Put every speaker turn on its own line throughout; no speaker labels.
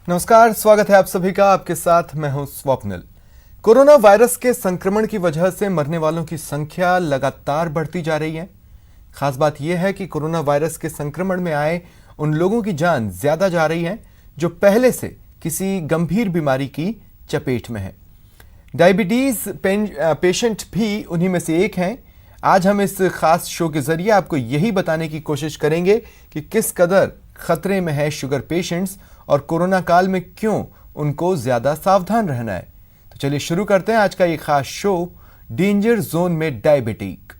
नमस्कार, स्वागत है आप सभी का। आपके साथ मैं हूं स्वप्निल। कोरोना वायरस के संक्रमण की वजह से मरने वालों की संख्या लगातार बढ़ती जा रही है। खास बात यह है कि कोरोना वायरस के संक्रमण में आए उन लोगों की जान ज्यादा जा रही है जो पहले से किसी गंभीर बीमारी की चपेट में है। डायबिटीज पेशेंट भी उन्हीं में से एक हैं। आज हम इस खास शो के जरिए आपको यही बताने की कोशिश करेंगे कि किस कदर खतरे में है शुगर पेशेंट्स और कोरोना काल में क्यों उनको ज्यादा सावधान रहना है। तो चलिए शुरू करते हैं आज का ये खास शो, डेंजर जोन में डायबिटिक।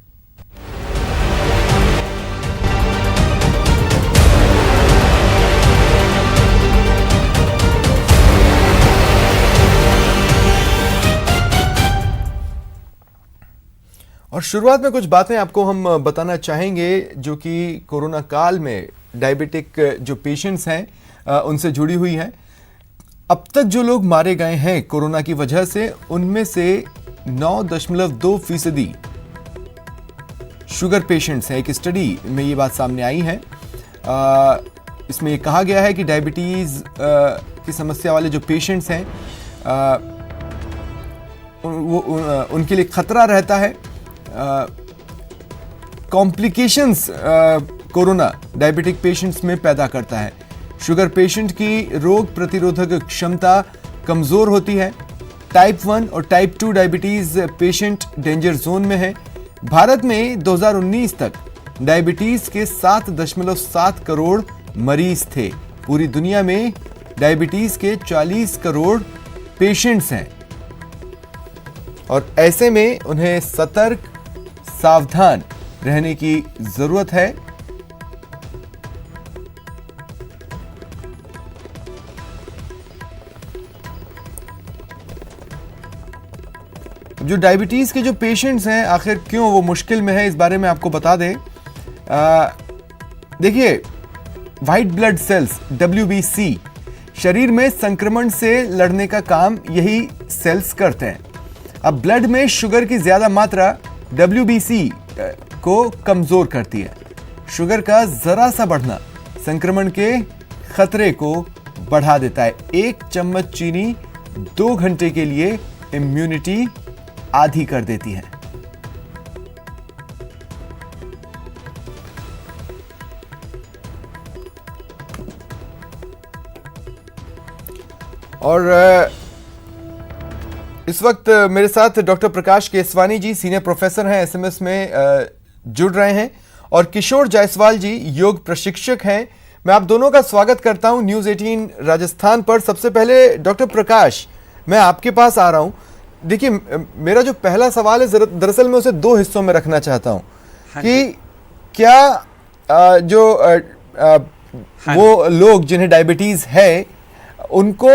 और शुरुआत में कुछ बातें आपको हम बताना चाहेंगे जो कि कोरोना काल में डायबिटिक जो पेशेंट्स हैं उनसे जुड़ी हुई हैं। अब तक जो लोग मारे गए हैं कोरोना की वजह से, उनमें से 9.2% शुगर पेशेंट्स हैं। एक स्टडी में ये बात सामने आई है। इसमें ये कहा गया है कि डायबिटीज की समस्या वाले जो पेशेंट्स हैं उनके लिए खतरा रहता है। कॉम्प्लिकेशंस कोरोना डायबिटिक पेशेंट्स में पैदा करता है। शुगर पेशेंट की रोग प्रतिरोधक क्षमता कमजोर होती है। टाइप 1 और type 2 diabetes patient danger zone में है। भारत में 2019 तक डायबिटीज के 7.7 करोड़ मरीज थे। पूरी दुनिया में डायबिटीज के 40 करोड़ पेशेंट्स हैं और ऐसे में उन्हें सतर्क, सावधान रहने की जरूरत है। जो डायबिटीज के जो पेशेंट्स हैं आखिर क्यों वो मुश्किल में है, इस बारे में आपको बता दें। देखिए, व्हाइट ब्लड सेल्स WBC शरीर में संक्रमण से लड़ने का काम यही सेल्स करते हैं। अब ब्लड में शुगर की ज्यादा मात्रा WBC को कमजोर करती है। शुगर का जरा सा बढ़ना संक्रमण के खतरे को बढ़ा देता है। 1 चम्मच चीनी 2 घंटे के लिए इम्यूनिटी आधी कर देती है। और इस वक्त मेरे साथ डॉक्टर प्रकाश केसवानी जी, सीनियर प्रोफेसर हैं, SMS में जुड़ रहे हैं, और किशोर जायसवाल जी, योग प्रशिक्षक हैं। मैं आप दोनों का स्वागत करता हूं न्यूज़ 18 राजस्थान पर। सबसे पहले डॉक्टर प्रकाश, मैं आपके पास आ रहा हूं। देखिए, मेरा जो पहला सवाल है दरअसल मैं उसे 2 हिस्सों में रखना चाहता हूं कि क्या वो लोग जिन्हें डायबिटीज है उनको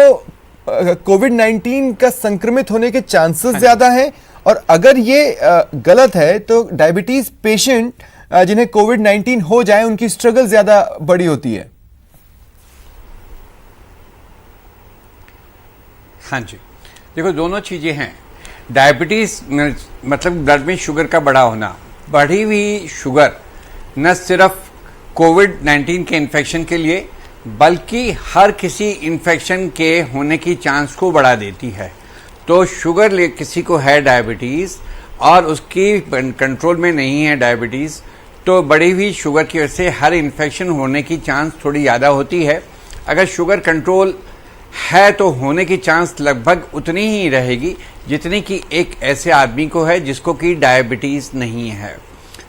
कोविड-19 का संक्रमित होने के चांसेस ज्यादा हैं, और अगर ये गलत है तो डायबिटीज पेशेंट जिन्हें कोविड-19 हो जाए उनकी स्ट्रगल ज्यादा बड़ी होती है।
हाँ जी, देखो, दोनों चीजें हैं। डायबिटीज मतलब ब्लड में शुगर का बढ़ा होना। बढ़ी हुई शुगर न सिर्फ कोविड-19 के इन्फेक्शन के लिए बल्कि हर किसी इन्फेक्शन के होने की चांस को बढ़ा देती है। तो शुगर किसी को है डायबिटीज और उसकी कंट्रोल में नहीं है डायबिटीज, तो बढ़ी हुई शुगर की वजह से हर इन्फेक्शन होने की चांस थोड़ी ज़्यादा होती है। अगर शुगर कंट्रोल है तो होने की चांस लगभग उतनी ही रहेगी जितनी कि एक ऐसे आदमी को है जिसको कि डायबिटीज नहीं है।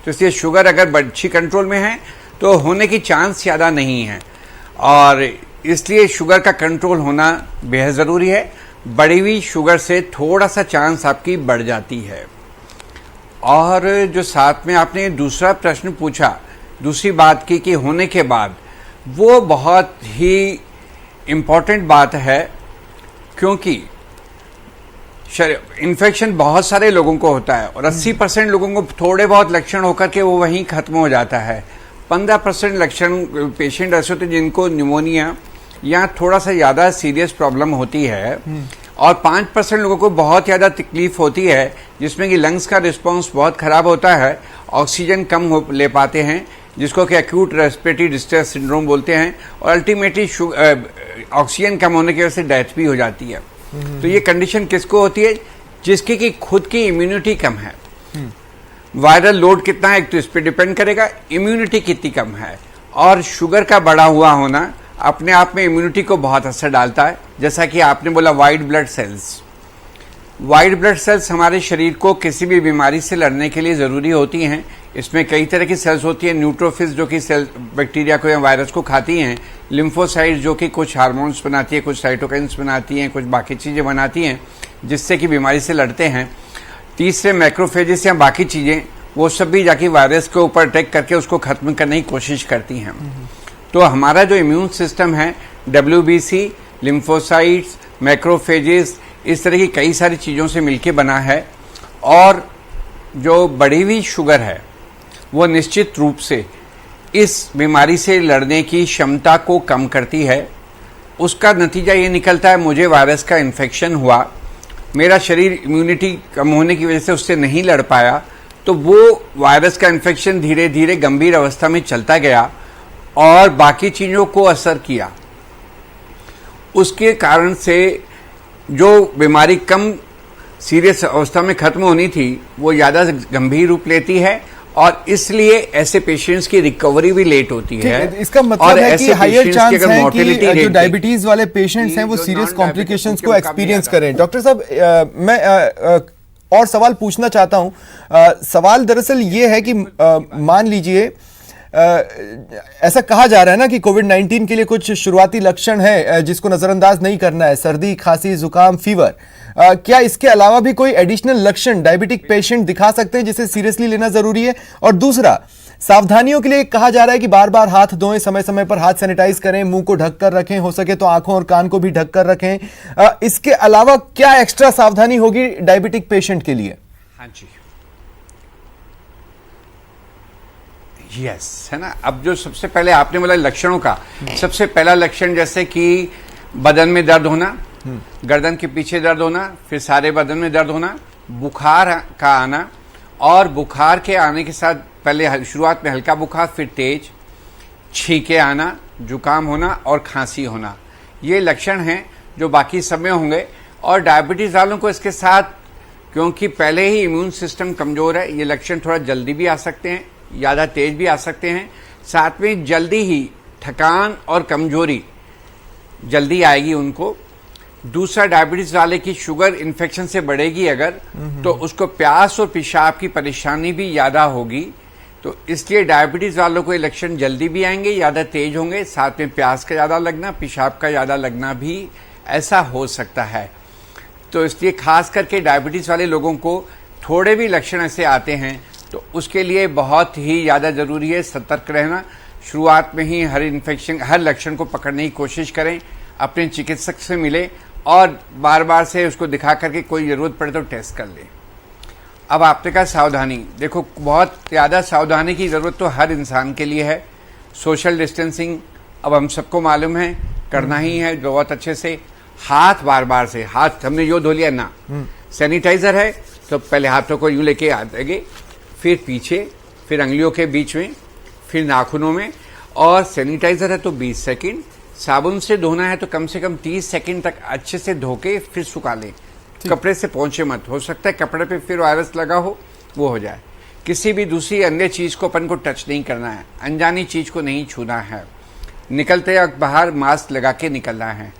तो इसलिए शुगर अगर अच्छी कंट्रोल में है तो होने की चांस ज़्यादा नहीं है, और इसलिए शुगर का कंट्रोल होना बेहद ज़रूरी है। बढ़ी हुई शुगर से थोड़ा सा चांस आपकी बढ़ जाती है। और जो साथ में आपने दूसरा प्रश्न पूछा, दूसरी बात की कि होने के बाद, वो बहुत ही इम्पॉर्टेंट बात है, क्योंकि इन्फेक्शन बहुत सारे लोगों को होता है और 80% लोगों को थोड़े बहुत लक्षण होकर के वो वहीं खत्म हो जाता है। 15% लक्षण पेशेंट ऐसे होते हैं जिनको न्यूमोनिया या थोड़ा सा ज़्यादा सीरियस प्रॉब्लम होती है, और 5% लोगों को बहुत ज़्यादा तकलीफ होती है जिसमें कि लंग्स का रिस्पांस बहुत ख़राब होता है, ऑक्सीजन कम ले पाते हैं, जिसको कि एक्यूट रेस्पिरेटरी डिस्ट्रेस सिंड्रोम बोलते हैं, और अल्टीमेटली ऑक्सीजन कम होने की वजह से डेथ भी हो जाती है। तो ये कंडीशन किसको होती है? जिसकी कि खुद की इम्यूनिटी कम है। वायरल लोड कितना है तो इस पर डिपेंड करेगा, इम्यूनिटी कितनी कम है। और शुगर का बढ़ा हुआ होना अपने आप में इम्यूनिटी को बहुत असर डालता है। जैसा कि आपने बोला व्हाइट ब्लड सेल्स हमारे शरीर को किसी भी बीमारी से लड़ने के लिए जरूरी होती हैं। इसमें कई तरह की सेल्स होती हैं। न्यूट्रोफिल्स जो कि सेल बैक्टीरिया को या वायरस को खाती हैं, लिम्फोसाइट्स जो कि कुछ हार्मोन्स बनाती है, कुछ साइटोकाइन्स बनाती हैं, कुछ बाकी चीजें बनाती हैं जिससे कि बीमारी से लड़ते हैं। तीसरे मैक्रोफेजेस या बाकी चीजें, वो सब भी जाके वायरस के ऊपर अटैक करके उसको खत्म करने की कोशिश करती हैं। तो हमारा जो इम्यून सिस्टम है, WBC, लिम्फोसाइट्स, मैक्रोफेजेस, इस तरह की कई सारी चीजों से मिलकर बना है। और जो बढ़ी हुई शुगर है वो निश्चित रूप से इस बीमारी से लड़ने की क्षमता को कम करती है। उसका नतीजा ये निकलता है, मुझे वायरस का इन्फेक्शन हुआ, मेरा शरीर इम्यूनिटी कम होने की वजह से उससे नहीं लड़ पाया, तो वो वायरस का इन्फेक्शन धीरे धीरे गंभीर अवस्था में चलता गया और बाकी चीजों को असर किया। उसके कारण से जो बीमारी कम सीरियस अवस्था में खत्म होनी थी वो ज्यादा गंभीर रूप लेती है और इसलिए ऐसे पेशेंट्स की रिकवरी भी लेट होती है।
इसका मतलब है कि हायर चांस है कि जो डायबिटीज वाले पेशेंट्स हैं वो सीरियस कॉम्प्लिकेशंस को एक्सपीरियंस करें। डॉक्टर साहब, मैं और सवाल पूछना चाहता हूं। सवाल दरअसल ये है कि मान लीजिए ऐसा कहा जा रहा है ना कि कोविड-19 के लिए कुछ शुरुआती लक्षण है जिसको नजरअंदाज नहीं करना है, सर्दी, खांसी, जुकाम, फीवर। क्या इसके अलावा भी कोई एडिशनल लक्षण डायबिटिक पेशेंट दिखा सकते हैं जिसे सीरियसली लेना जरूरी है? और दूसरा, सावधानियों के लिए कहा जा रहा है कि बार बार हाथ धोएं, समय समय पर हाथ सैनिटाइज करें, मुंह को ढककर रखें, हो सके तो आंखों और कान को भी ढककर रखें। इसके अलावा क्या एक्स्ट्रा सावधानी होगी डायबिटिक पेशेंट के लिए?
हाँ जी, यस, है ना। अब जो सबसे पहले आपने बोला लक्षणों का, सबसे पहला लक्षण जैसे कि बदन में दर्द होना, गर्दन के पीछे दर्द होना, फिर सारे बदन में दर्द होना, बुखार का आना, और बुखार के आने के साथ पहले शुरुआत में हल्का बुखार, फिर तेज, छींके आना, जुकाम होना और खांसी होना। ये लक्षण हैं जो बाकी सब में होंगे। और डायबिटीज वालों को इसके साथ, क्योंकि पहले ही इम्यून सिस्टम कमजोर है, ये लक्षण थोड़ा जल्दी भी आ सकते हैं, ज्यादा तेज भी आ सकते हैं। साथ में जल्दी ही थकान और कमजोरी जल्दी आएगी उनको। दूसरा, डायबिटीज वाले की शुगर इन्फेक्शन से बढ़ेगी अगर, तो उसको प्यास और पेशाब की परेशानी भी ज्यादा होगी। तो इसलिए डायबिटीज वालों को ये लक्षण जल्दी भी आएंगे, ज्यादा तेज होंगे। साथ में प्यास का ज्यादा लगना, पेशाब का ज्यादा लगना भी ऐसा हो सकता है। तो इसलिए खास करके डायबिटीज वाले लोगों को थोड़े भी लक्षण ऐसे आते हैं तो उसके लिए बहुत ही ज्यादा जरूरी है सतर्क रहना। शुरुआत में ही हर लक्षण को पकड़ने की कोशिश करें, अपने चिकित्सक से मिले और बार बार से उसको दिखा करके कोई जरूरत पड़े तो टेस्ट कर ले। अब आपने कहा सावधानी, देखो बहुत ज्यादा सावधानी की जरूरत तो हर इंसान के लिए है। सोशल डिस्टेंसिंग अब हम सबको मालूम है, करना ही है बहुत अच्छे से। हाथ बार बार से, हाथ हमने यो धो लिया ना, सैनिटाइजर है तो पहले हाथों को यूं लेके आगे, फिर पीछे, फिर अंगुलियों के बीच में, फिर नाखूनों में, और सैनिटाइजर है तो 20 सेकंड, साबुन से धोना है तो कम से कम 30 सेकंड तक अच्छे से धो के फिर सुखा लें। कपड़े से पोंछे मत, हो सकता है कपड़े पे फिर वायरस लगा हो, वो हो जाए। किसी भी दूसरी अन्य चीज को अपन को टच नहीं करना है, अनजानी चीज को नहीं छूना है। निकलते वक्त बाहर मास्क लगा के निकलना है।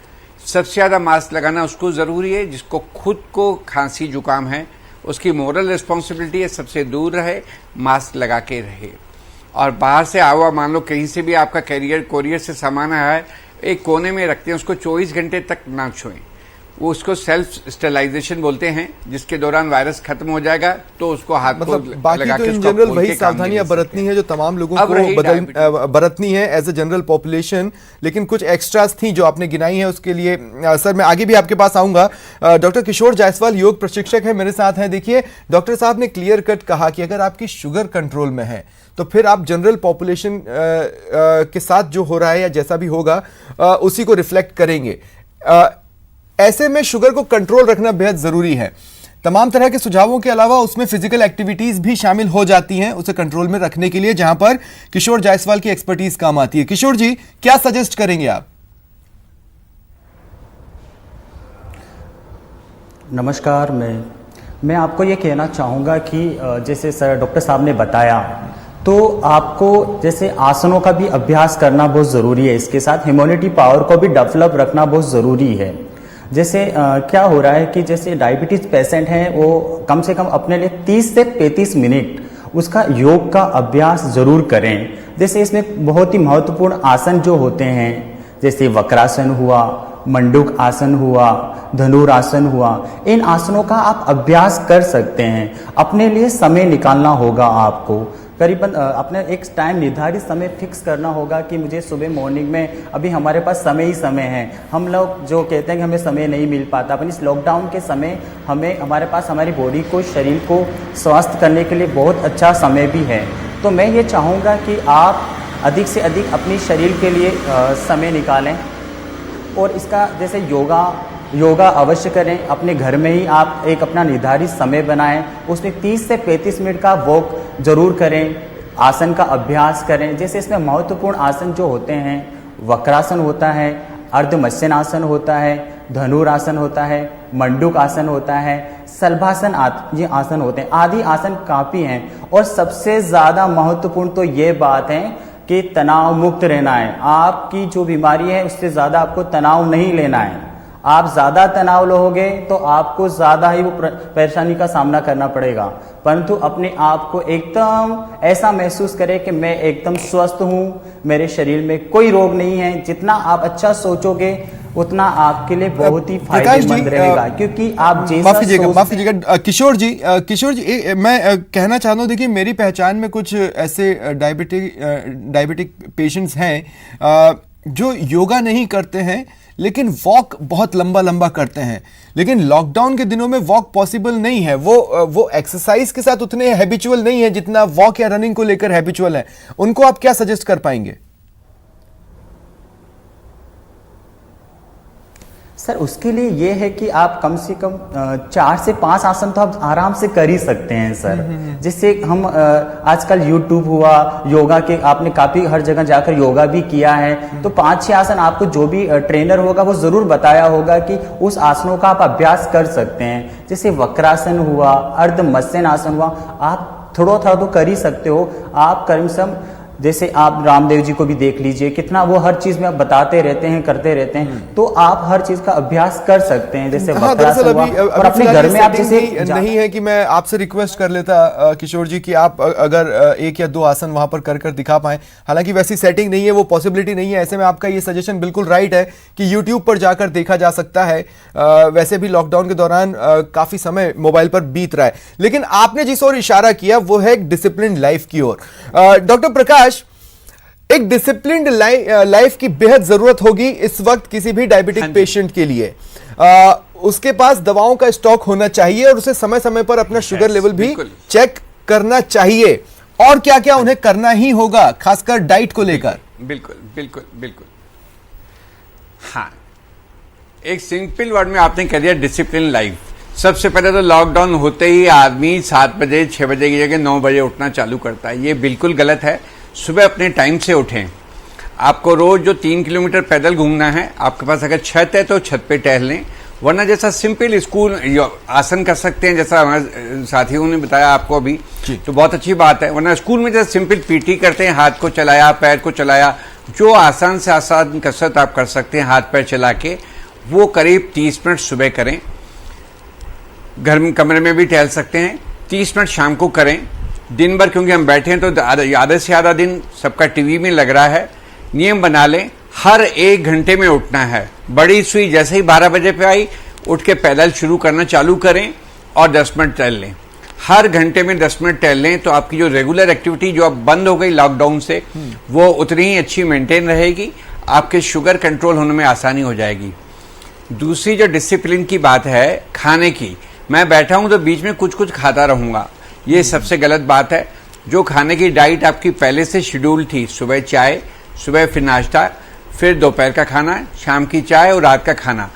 सबसे ज्यादा मास्क लगाना उसको जरूरी है जिसको खुद को खांसी जुकाम है, उसकी मोरल रिस्पॉन्सिबिलिटी है सबसे दूर रहे, मास्क लगा के रहे। और बाहर से आया हुआ, मान लो कहीं से भी आपका कोरियर से सामान आया है, एक कोने में रखते हैं, उसको 24 घंटे तक ना छुएं। वो उसको सेल्फ स्टेलाइजेशन बोलते हैं, जिसके दौरान वायरस खत्म हो जाएगा तो उसको हाथ
मतलब
को
बाकी
लगा
तो
के
इन
उसको
जनरल
खोल
वही
के काम
सावधानियां
नहीं ले
बरतनी
सकते।
है जो तमाम लोगों
अब
को
रही डायबिटीज।
बरतनी है एज ए जनरल पॉपुलेशन। लेकिन कुछ एक्स्ट्रास थी जो आपने गिनाई है, उसके लिए सर मैं आगे भी आपके पास आऊंगा। डॉक्टर किशोर जायसवाल योग प्रशिक्षक है, मेरे साथ हैं। देखिए डॉक्टर साहब ने क्लियर कट कहा कि अगर आपकी शुगर कंट्रोल में है तो फिर आप जनरल पॉपुलेशन के साथ जो हो रहा है या जैसा भी होगा उसी को रिफ्लेक्ट करेंगे। ऐसे में शुगर को कंट्रोल रखना बेहद जरूरी है। तमाम तरह के सुझावों के अलावा उसमें फिजिकल एक्टिविटीज भी शामिल हो जाती हैं उसे कंट्रोल में रखने के लिए, जहां पर किशोर जायसवाल की एक्सपर्टीज काम आती है। किशोर जी, क्या सजेस्ट करेंगे आप?
नमस्कार। मैं आपको ये कहना चाहूँगा कि जैसे सर डॉक्टर साहब ने बताया, तो आपको जैसे आसनों का भी अभ्यास करना बहुत ज़रूरी है, इसके साथ इम्यूनिटी पावर को भी डेवलप रखना बहुत ज़रूरी है। जैसे क्या हो रहा है कि जैसे डायबिटीज़ पेशेंट हैं, वो कम से कम अपने लिए 30 से 35 मिनट उसका योग का अभ्यास ज़रूर करें। जैसे इसमें बहुत ही महत्वपूर्ण आसन जो होते हैं, जैसे वक्रासन हुआ, मंडूक आसन हुआ, धनुरासन हुआ, इन आसनों का आप अभ्यास कर सकते हैं। अपने लिए समय निकालना होगा आपको, करीबन अपने एक टाइम निर्धारित समय फिक्स करना होगा कि मुझे सुबह मॉर्निंग में, अभी हमारे पास समय ही समय है। हम लोग जो कहते हैं कि हमें समय नहीं मिल पाता, अपन इस लॉकडाउन के समय हमारे पास हमारी बॉडी को, शरीर को स्वस्थ करने के लिए बहुत अच्छा समय भी है। तो मैं ये चाहूँगा कि आप अधिक से अधिक अपनी शरीर के लिए समय निकालें, और इसका जैसे योगा अवश्य करें। अपने घर में ही आप एक अपना निर्धारित समय बनाएं, उसमें 30 से 35 मिनट का वॉक जरूर करें, आसन का अभ्यास करें। जैसे इसमें महत्वपूर्ण आसन जो होते हैं, वक्रासन होता है, अर्धमत्स्य आसन होता है, धनुरासन होता है, मंडूक आसन होता है, शलभासन ये आसन होते हैं। आदि आसन काफ़ी हैं, और सबसे ज़्यादा महत्वपूर्ण तो ये बात है कि तनाव मुक्त रहना है। आपकी जो बीमारी है उससे ज़्यादा आपको तनाव नहीं लेना है। आप ज़्यादा तनाव लोगे तो आपको ज़्यादा ही वो परेशानी का सामना करना पड़ेगा, परंतु अपने आप को एकदम ऐसा महसूस करें कि मैं एकदम स्वस्थ हूँ, मेरे शरीर में कोई रोग नहीं है। जितना आप अच्छा सोचोगे उतना आपके लिए बहुत ही फायदेमंद रहेगा, क्योंकि आप
माफ कीजिएगा किशोर जी, मैं कहना चाहता हूँ, देखिए मेरी पहचान में कुछ ऐसे डायबिटिक पेशेंट्स हैं जो योगा नहीं करते हैं, लेकिन वॉक बहुत लंबा करते हैं। लेकिन लॉकडाउन के दिनों में वॉक पॉसिबल नहीं है, वो एक्सरसाइज के साथ उतने हैबिचुअल नहीं है जितना वॉक या रनिंग को लेकर हैबिचुअल है। उनको आप क्या सजेस्ट कर पाएंगे?
सर, उसके लिए ये है कि आप कम से कम 4 से 5 आसन तो आप आराम से कर ही सकते हैं सर। जिससे हम आजकल यूट्यूब हुआ, योगा के आपने काफ़ी हर जगह जाकर योगा भी किया है, तो 5-6 आसन आपको जो भी ट्रेनर होगा वो ज़रूर बताया होगा कि उस आसनों का आप अभ्यास कर सकते हैं। जैसे वक्रासन हुआ, अर्धमत्स्य आसन हुआ, आप थोड़ा तो कर ही सकते हो। आप कम जैसे आप रामदेव जी को भी देख लीजिए, कितना वो हर चीज में आप बताते रहते हैं, करते रहते हैं, तो आप हर चीज का अभ्यास कर सकते हैं। जैसे
दरअसल और अपने घर में आप जैसे नहीं है कि मैं आपसे रिक्वेस्ट कर लेता किशोर जी कि आप अगर 1 या 2 आसन वहां पर कर दिखा पाएं, हालांकि वैसी सेटिंग नहीं है, वो पॉसिबिलिटी नहीं है। ऐसे में आपका ये सजेशन बिल्कुल राइट है कि यूट्यूब पर जाकर देखा जा सकता है। वैसे भी लॉकडाउन के दौरान काफी समय मोबाइल पर बीत रहा है, लेकिन आपने जिस ओर इशारा किया वो है एक लाइफ की ओर। डॉक्टर प्रकाश, एक डिसिप्लिन्ड लाइफ की बेहद जरूरत होगी इस वक्त किसी भी डायबिटिक पेशेंट के लिए। उसके पास दवाओं का स्टॉक होना चाहिए और उसे समय समय पर अपना शुगर लेवल भी चेक करना चाहिए। और क्या क्या उन्हें करना ही होगा, खासकर डाइट को लेकर?
बिल्कुल। हाँ, एक सिंपल वर्ड में आपने कह दिया, डिसिप्लिन लाइफ। सबसे पहले तो लॉकडाउन होते ही आदमी 7 बजे 6 बजे की जगह 9 बजे उठना चालू करता है। ये बिल्कुल गलत है। सुबह अपने टाइम से उठें। आपको रोज जो 3 किलोमीटर पैदल घूमना है, आपके पास अगर छत है तो छत पे टहल लें, वरना जैसा सिंपल स्कूल आसन कर सकते हैं, जैसा हमारे साथियों ने बताया आपको अभी, तो बहुत अच्छी बात है। वरना स्कूल में जैसे सिंपल पीटी करते हैं, हाथ को चलाया, पैर को चलाया, जो आसान से आसान कसरत आप कर सकते हैं हाथ पैर चला के, वो करीब 30 मिनट सुबह करें। घर में कमरे में भी टहल सकते हैं, 30 मिनट शाम को करें। दिन भर क्योंकि हम बैठे हैं तो आधे से आधा दिन सबका टीवी में लग रहा है। नियम बना लें, हर 1 घंटे में उठना है। बड़ी सुई जैसे ही 12 बजे पे आई, उठ के पैदल शुरू करना चालू करें और 10 मिनट टहल लें। हर घंटे में 10 मिनट टहल लें तो आपकी जो रेगुलर एक्टिविटी जो अब बंद हो गई लॉकडाउन से, वो उतनी ही अच्छी मेंटेन रहेगी। आपके शुगर कंट्रोल होने में आसानी हो जाएगी। दूसरी जो डिसिप्लिन की बात है खाने की, मैं बैठा हूं तो बीच में कुछ खाता रहूंगा, ये सबसे गलत बात है। जो खाने की डाइट आपकी पहले से शेड्यूल थी, सुबह चाय, सुबह फिर नाश्ता, फिर दोपहर का खाना, शाम की चाय और रात का खाना,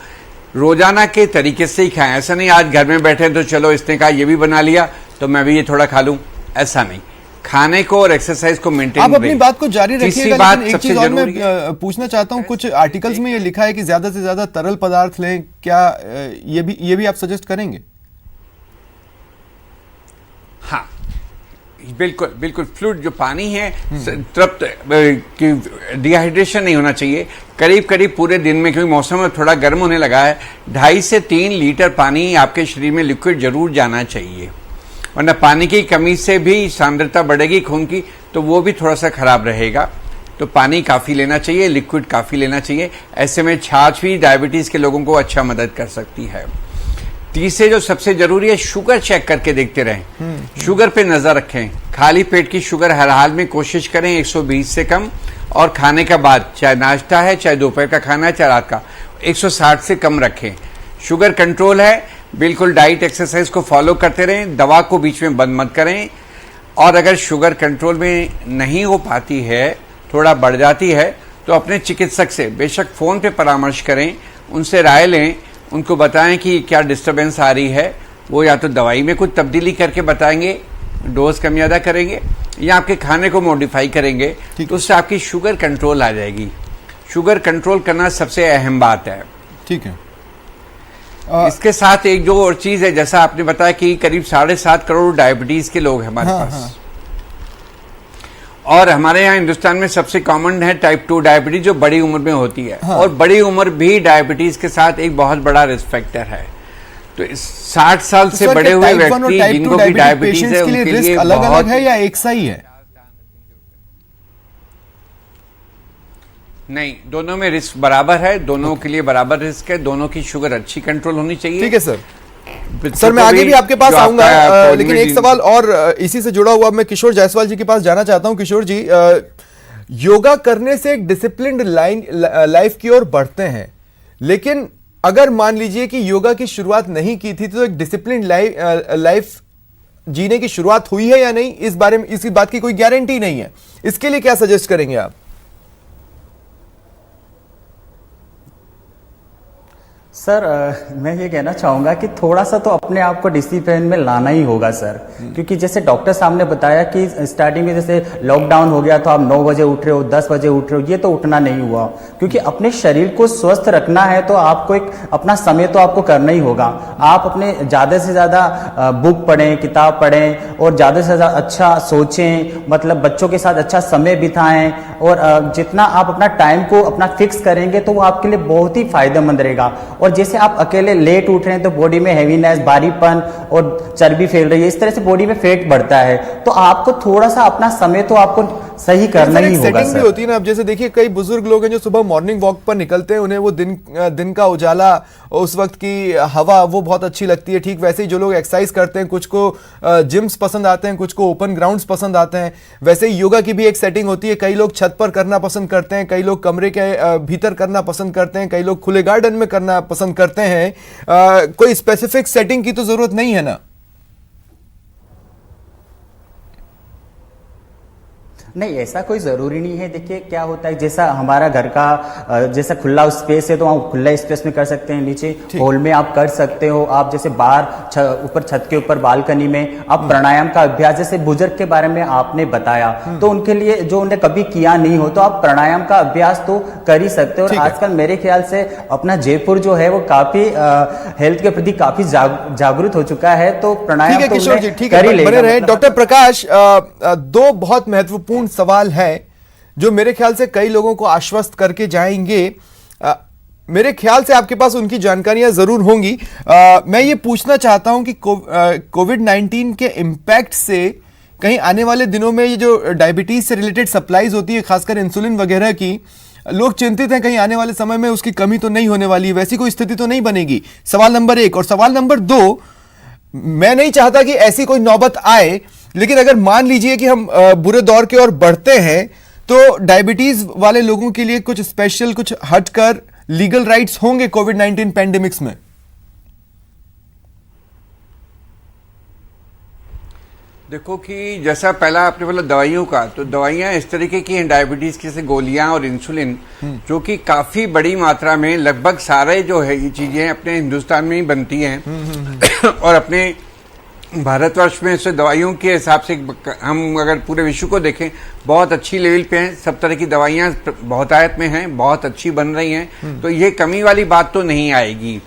रोजाना के तरीके से ही खाएं। ऐसा नहीं आज घर में बैठे तो चलो इसने कहा ये भी बना लिया तो मैं भी ये थोड़ा खा लूं, ऐसा नहीं। खाने को और एक्सरसाइज को मेंटेन
आप अपनी बात को जारी रखिएगा,
बात
लेकिन एक
सबसे
चीज और
जरूरी है।
मैं पूछना चाहता हूं, कुछ आर्टिकल्स में ये लिखा है कि ज्यादा से ज्यादा तरल पदार्थ लें, क्या ये भी आप सजेस्ट करेंगे?
हाँ, बिल्कुल बिल्कुल। फ्लूइड जो पानी है, तृप्त डिहाइड्रेशन नहीं होना चाहिए। करीब करीब पूरे दिन में, क्योंकि मौसम में थोड़ा गर्म होने लगा है, 2.5 से 3 लीटर पानी आपके शरीर में लिक्विड जरूर जाना चाहिए, वरना पानी की कमी से भी सांद्रता बढ़ेगी खून की, तो वो भी थोड़ा सा खराब रहेगा। तो पानी काफी लेना चाहिए, लिक्विड काफी लेना चाहिए। ऐसे में छाछ भी डायबिटीज के लोगों को अच्छा मदद कर सकती है। तीसरे जो सबसे जरूरी है, शुगर चेक करके देखते रहें, शुगर पे नजर रखें। खाली पेट की शुगर हर हाल में कोशिश करें 120 से कम, और खाने का बाद, चाहे नाश्ता है, चाहे दोपहर का खाना है, चाहे रात का, 160 से कम रखें। शुगर कंट्रोल है, बिल्कुल डाइट एक्सरसाइज को फॉलो करते रहें, दवा को बीच में बंद मत करें। और अगर शुगर कंट्रोल में नहीं हो पाती है, थोड़ा बढ़ जाती है, तो अपने चिकित्सक से बेशक फोन पे परामर्श करें, उनसे राय लें, उनको बताएं कि क्या डिस्टरबेंस आ रही है। वो या तो दवाई में कुछ तब्दीली करके बताएंगे, डोज कम ज्यादा करेंगे, या आपके खाने को मॉडिफाई करेंगे, तो उससे आपकी शुगर कंट्रोल आ जाएगी। शुगर कंट्रोल करना सबसे अहम बात है।
ठीक है।
इसके साथ एक जो और चीज है, जैसा आपने बताया कि करीब 7.5 करोड़ डायबिटीज के लोग हैं हमारे पास। और हमारे यहाँ हिंदुस्तान में सबसे कॉमन है टाइप 2 डायबिटीज, जो बड़ी उम्र में होती है। और बड़ी उम्र भी डायबिटीज के साथ एक बहुत बड़ा रिस्क फैक्टर है। तो 60 साल से बड़े हुए व्यक्ति जिनको भी डायबिटीज है, उनके लिए
अलग अलग है या एक सा ही है?
नहीं, दोनों में रिस्क बराबर है, दोनों के लिए बराबर रिस्क है। दोनों की शुगर अच्छी कंट्रोल होनी चाहिए।
ठीक है सर। सर मैं आगे भी आपके पास आऊंगा, लेकिन एक सवाल और इसी से जुड़ा हुआ मैं किशोर जायसवाल जी के पास जाना चाहता हूं। किशोर जी, योगा करने से एक डिसिप्लिन्ड लाइफ की ओर बढ़ते हैं, लेकिन अगर मान लीजिए कि योगा की शुरुआत नहीं की थी, तो एक डिसिप्लिन्ड लाइफ जीने की शुरुआत हुई है या नहीं, इस बारे में, इसकी बात की कोई गारंटी नहीं है। इसके लिए क्या सजेस्ट करेंगे आप?
सर मैं ये कहना चाहूँगा कि थोड़ा सा तो अपने आप को डिसिप्लिन में लाना ही होगा सर, क्योंकि जैसे डॉक्टर साहब ने बताया कि स्टार्टिंग में जैसे लॉकडाउन हो गया तो आप 9 बजे उठ रहे हो, 10 बजे उठ रहे हो, ये तो उठना नहीं हुआ। क्योंकि अपने शरीर को स्वस्थ रखना है तो आपको एक अपना समय तो आपको करना ही होगा। आप अपने ज़्यादा से ज़्यादा बुक पढ़ें, किताब पढ़ें, और ज़्यादा से ज़्यादा अच्छा सोचें, मतलब बच्चों के साथ अच्छा समय बिताएं, और जितना आप अपना टाइम को अपना फिक्स करेंगे तो वो आपके लिए बहुत ही फायदेमंद रहेगा। और जैसे आप अकेले लेट उठ रहे हैं तो बॉडी में हैवीनेस, भारीपन और चर्बी फैल रही है, इस तरह से बॉडी में फैट बढ़ता है। तो आपको थोड़ा सा अपना समय तो आपको सही करना ही होगा
सर। भी होती है ना। अब जैसे देखिए, कई बुजुर्ग लोग हैं जो सुबह मॉर्निंग वॉक पर निकलते हैं, उन्हें वो दिन का उजाला, उस वक्त की हवा वो बहुत अच्छी लगती है। ठीक वैसे ही जो लोग एक्सरसाइज करते हैं, कुछ को जिम्स पसंद आते हैं, कुछ को ओपन ग्राउंड्स पसंद आते हैं, वैसे ही योगा की भी एक सेटिंग होती है। कई लोग छत पर करना पसंद करते हैं, कई लोग कमरे के भीतर करना पसंद करते हैं, कई लोग खुले गार्डन में करना पसंद करते हैं। कोई स्पेसिफिक सेटिंग की तो जरूरत नहीं है ना?
नहीं, ऐसा कोई ज़रूरी नहीं है। देखिए क्या होता है, जैसा हमारा घर का जैसा खुला स्पेस है तो आप खुला स्पेस में कर सकते हैं, नीचे हॉल में आप कर सकते हो। आप जैसे बाहर ऊपर छत के ऊपर बालकनी में आप प्राणायाम का अभ्यास, जैसे बुजुर्ग के बारे में आपने बताया, तो उनके लिए जो उन्हें कभी किया नहीं हो तो आप प्राणायाम का अभ्यास तो कर ही सकते हो। और आजकल मेरे ख्याल से अपना जयपुर जो है वो काफी हेल्थ के प्रति काफी जागरूक हो चुका है, तो प्राणायाम तो कर ही लेगा।
डॉक्टर प्रकाश, दो बहुत महत्वपूर्ण सवाल है जो मेरे ख्याल से कई लोगों को आश्वस्त करके जाएंगे। मेरे ख्याल से आपके पास उनकी जानकारियां जरूर होंगी। मैं ये पूछना चाहता हूं कि कोविड-19 के इम्पैक्ट से कहीं आने वाले दिनों में ये जो डायबिटीज से रिलेटेड सप्लाईज होती है, खासकर इंसुलिन वगैरह की, लोग चिंतित हैं कहीं आने वाले समय में उसकी कमी तो नहीं होने वाली, वैसी कोई स्थिति तो नहीं बनेगी। सवाल नंबर 1। और सवाल नंबर 2, मैं नहीं चाहता कि ऐसी कोई नौबत आए, लेकिन अगर मान लीजिए कि हम बुरे दौर की ओर बढ़ते हैं, तो डायबिटीज वाले लोगों के लिए कुछ स्पेशल, कुछ हटकर लीगल राइट्स होंगे कोविड-19 पैंडेमिक्स में?
देखो कि जैसा पहला आपने बोला दवाइयों का, तो दवाइयां इस तरीके की हैं डायबिटीज की, जैसे गोलियां और इंसुलिन, जो कि काफी बड़ी मात्रा में, लगभग सारे जो है ये चीजें अपने हिंदुस्तान में ही बनती हैं और अपने भारतवर्ष में से दवाइयों के हिसाब से हम अगर पूरे विश्व को देखें, बहुत अच्छी लेवल पे हैं। सब तरह की दवाइयां बहुतायत में हैं, बहुत अच्छी बन रही हैं, तो ये कमी वाली बात तो नहीं आएगी।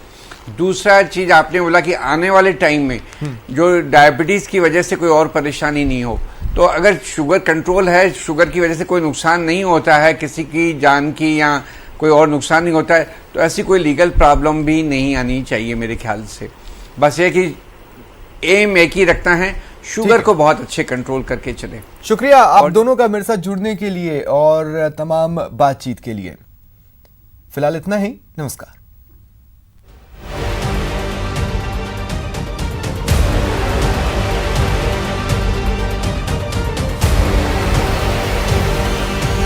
दूसरा चीज आपने बोला कि आने वाले टाइम में जो डायबिटीज की वजह से कोई और परेशानी नहीं हो, तो अगर शुगर कंट्रोल है, शुगर की वजह से कोई नुकसान नहीं होता है, किसी की जान की या कोई और नुकसान नहीं होता है, तो ऐसी कोई लीगल प्रॉब्लम भी नहीं आनी चाहिए मेरे ख्याल से। बस ये कि एम एक ही रखता है, शुगर को बहुत अच्छे कंट्रोल करके चले।
शुक्रिया आप दोनों का मेरे साथ जुड़ने के लिए और तमाम बातचीत के लिए। फिलहाल इतना ही, नमस्कार।